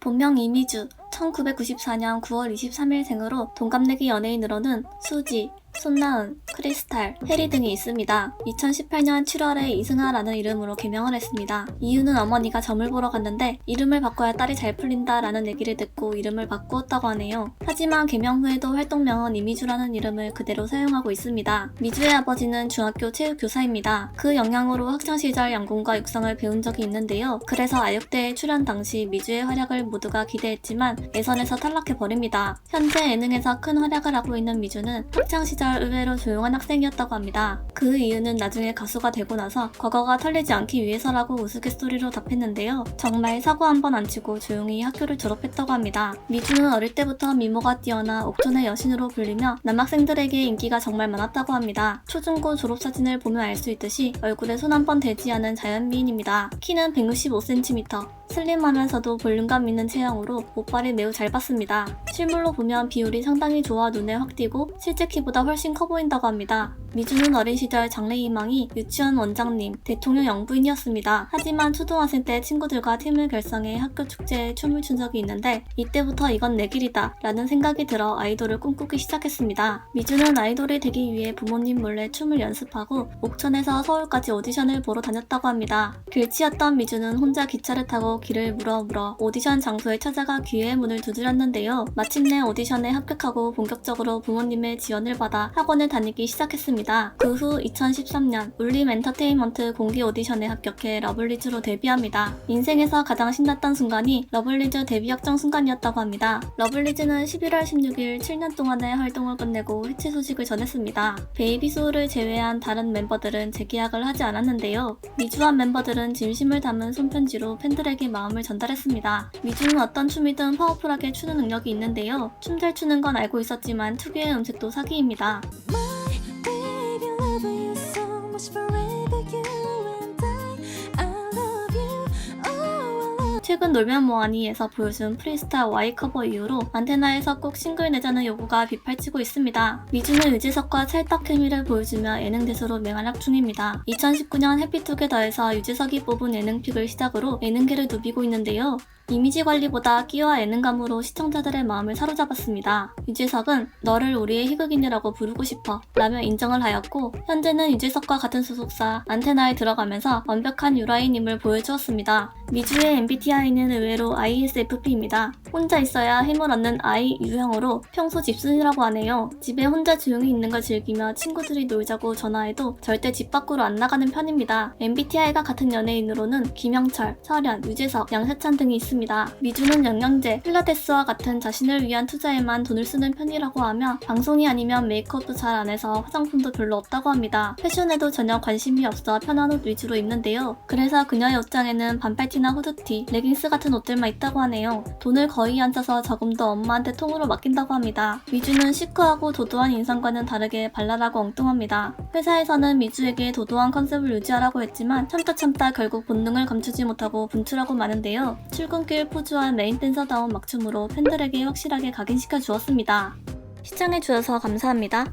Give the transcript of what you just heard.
본명 이미주, 1994년 9월 23일 생으로 동갑내기 연예인으로는 수지, 손나은, 크리스탈, 혜리 등이 있습니다. 2018년 7월에 이승아라는 이름으로 개명을 했습니다. 이유는 어머니가 점을 보러 갔는데 이름을 바꿔야 딸이 잘 풀린다 라는 얘기를 듣고 이름을 바꾸었다고 하네요. 하지만 개명 후에도 활동명은 이미주라는 이름을 그대로 사용하고 있습니다. 미주의 아버지는 중학교 체육교사입니다. 그 영향으로 학창시절 양궁과 육상을 배운 적이 있는데요. 그래서 아육대에 출연 당시 미주의 활약을 모두가 기대했지만 예선에서 탈락해버립니다. 현재 예능에서 큰 활약을 하고 있는 미주는 학창시절 의외로 조용한 학생이었다고 합니다. 그 이유는 나중에 가수가 되고 나서 과거가 털리지 않기 위해서라고 우스갯소리로 답했는데요. 정말 사고 한 번 안 치고 조용히 학교를 졸업했다고 합니다. 미주는 어릴 때부터 미모가 뛰어나 옥천의 여신으로 불리며 남학생들에게 인기가 정말 많았다고 합니다. 초중고 졸업사진을 보면 알 수 있듯이 얼굴에 손 한 번 대지 않은 자연미인입니다. 키는 165cm, 슬림하면서도 볼륨감 있는 체형으로 옷빨이 매우 잘 받습니다. 실물로 보면 비율이 상당히 좋아 눈에 확 띄고 실제 키보다 훨씬 커 보인다고 합니다. 미주는 어린 시절 장래희망이 유치원 원장님, 대통령 영부인이었습니다. 하지만 초등학생 때 친구들과 팀을 결성해 학교 축제에 춤을 춘 적이 있는데 이때부터 이건 내 길이다 라는 생각이 들어 아이돌을 꿈꾸기 시작했습니다. 미주는 아이돌이 되기 위해 부모님 몰래 춤을 연습하고 옥천에서 서울까지 오디션을 보러 다녔다고 합니다. 길치였던 미주는 혼자 기차를 타고 길을 물어 오디션 장소에 찾아가 기회의 문을 두드렸는데요. 마침내 오디션에 합격하고 본격적으로 부모님의 지원을 받아 학원을 다니기 시작했습니다. 그 후 2013년 울림 엔터테인먼트 공개 오디션에 합격해 러블리즈로 데뷔합니다. 인생에서 가장 신났던 순간이 러블리즈 데뷔 확정 순간이었다고 합니다. 러블리즈는 11월 16일 7년 동안의 활동을 끝내고 해체 소식을 전했습니다. 베이비소울을 제외한 다른 멤버들은 재계약을 하지 않았는데요. 미주와 멤버들은 진심을 담은 손편지로 팬들에게 마음을 전달했습니다. 미주는 어떤 춤이든 파워풀하게 추는 능력이 있는데요. 춤 잘 추는 건 알고 있었지만 특유의 음색도 사기입니다. 최근 놀면 뭐하니에서 보여준 프리스타 Y 커버 이후로 안테나에서 꼭 싱글 내자는 요구가 빗발치고 있습니다. 미주는 유재석과 찰떡 케미를 보여주며 예능 대수로 맹활약 중입니다. 2019년 해피투게더에서 유재석이 뽑은 예능픽을 시작으로 예능계를 누비고 있는데요. 이미지 관리보다 끼와 예능감으로 시청자들의 마음을 사로잡았습니다. 유재석은 너를 우리의 희극인이라고 부르고 싶어 라며 인정을 하였고 현재는 유재석과 같은 소속사 안테나에 들어가면서 완벽한 유라인임을 보여주었습니다. 미주의 MBTI는 의외로 ISFP입니다. 혼자 있어야 힘을 얻는 I 유형으로 평소 집순이라고 하네요. 집에 혼자 조용히 있는 걸 즐기며 친구들이 놀자고 전화해도 절대 집 밖으로 안 나가는 편입니다. MBTI가 같은 연예인으로는 김영철, 설현, 유재석, 양세찬 등이 있습니다. 미주는 영양제, 필라테스와 같은 자신을 위한 투자에만 돈을 쓰는 편이라고 하며 방송이 아니면 메이크업도 잘 안 해서 화장품도 별로 없다고 합니다. 패션에도 전혀 관심이 없어 편한 옷 위주로 입는데요. 그래서 그녀의 옷장에는 반팔티나 후드티, 레깅스 같은 옷들만 있다고 하네요. 돈을 거의 안 써서 저금도 엄마한테 통으로 맡긴다고 합니다. 미주는 시크하고 도도한 인상과는 다르게 발랄하고 엉뚱합니다. 회사에서는 미주에게 도도한 컨셉을 유지하라고 했지만 참다 결국 본능을 감추지 못하고 분출하고 마는데요. 출근길 포즈와 메인 댄서다운 막춤으로 팬들에게 확실하게 각인시켜 주었습니다. 시청해주셔서 감사합니다.